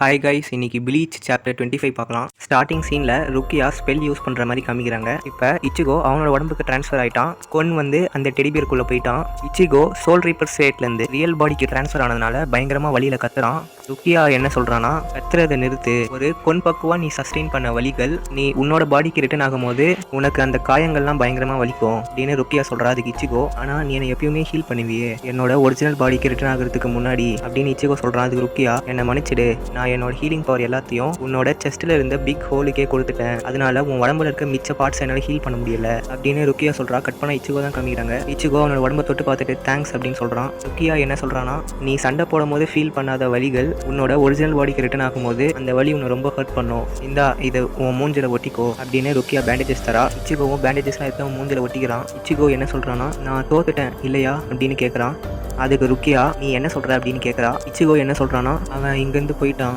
Hi guys, இன்னைக்கு bleach chapter 25 பார்க்கலாம். Starting சீனில் ருக்கியா ஸ்பெல் யூஸ் பண்ணுற மாதிரி காமிக்கிறாங்க. இப்போ இச்சிகோ அவனோட உடம்புக்கு ட்ரான்ஸ்ஃபர் ஆகிட்டான். கொன் வந்து அந்த டெடிபியருக்குள்ளே போயிட்டான். இச்சிகோ சோல் ரீப்பர் ஸ்டேட்லேருந்து ரியல் பாடிக்கு ட்ரான்ஸ்ஃபர் ஆனதுனால பயங்கரமாக வழியில் கத்துறான். ருக்கியா என்ன சொல்கிறான்னா, கத்துறதை நிறுத்து. ஒரு கொன் பக்குவா நீ சஸ்டெயின் பண்ண வலிகள் நீ உன்னோட பாடிக்கு ரிட்டர்ன் ஆகும்போது உனக்கு அந்த காயங்கள்லாம் பயங்கரமாக வலிக்கும் அப்படின்னு ருக்கியா சொல்கிறா. அதுக்கு இச்சிகோ, ஆனால் நீ என்னை எப்பயுமே ஹீல் பண்ணுவியே என்னோட ஒரிஜினல் பாடிக்கு ரிட்டர்ன் ஆகிறதுக்கு முன்னாடி அப்படின்னு இச்சிகோ சொல்கிறான். அதுக்கு ருக்கியா, என்னை மன்னிச்சிடு, நான் என்னோட ஹீலிங் பவர் எல்லாத்தையும் உன்னோட செஸ்ட்ல இருந்த பிக் ஹோலுக்கே கொடுத்துட்டேன். அதனால உன் உடம்புல இருக்க மிச்ச பார்ட்ஸ் என்னால ஹீல் பண்ண முடியல அப்படின்னு ருக்கியா சொல்றா. கட் பண்ண இச்சிகோ தான் காமிக்கிறாங்க. இச்சிகோ அவனோட உடம்பை தொட்டு பார்த்துட்டு தேங்க்ஸ் அப்படின்னு சொல்றான். ருக்கியா என்ன சொல்றான்னா, நீ சண்டை போடும் போது ஃபீல் பண்ணாத வலிகள் உன்னோட ஒரிஜினல் பாடிக்கு ரிட்டர்ன் ஆகும்போது அந்த வலி உன்னை ரொம்ப ஹர்ட் பண்ணும். இந்தா இதை உன் மூஞ்சில ஒட்டிக்கோ அப்படின்னு ருக்கியா பேண்டேஜஸ் தரா. இச்சிகோவும் பேண்டேஜஸ்லாம் எடுத்து அவன் மூஞ்சில ஒட்டிக்கிறான். இச்சிகோ என்ன சொல்றான்னா, நான் தோத்துட்டேன் இல்லையா அப்படின்னு கேட்கறான். அதுக்கு ருக்கியா, நீ என்ன சொல்ற அப்படின்னு கேட்கறா. இச்சிகோ என்ன சொல்றான்னா, அவன் இங்கேருந்து போயிட்டான்,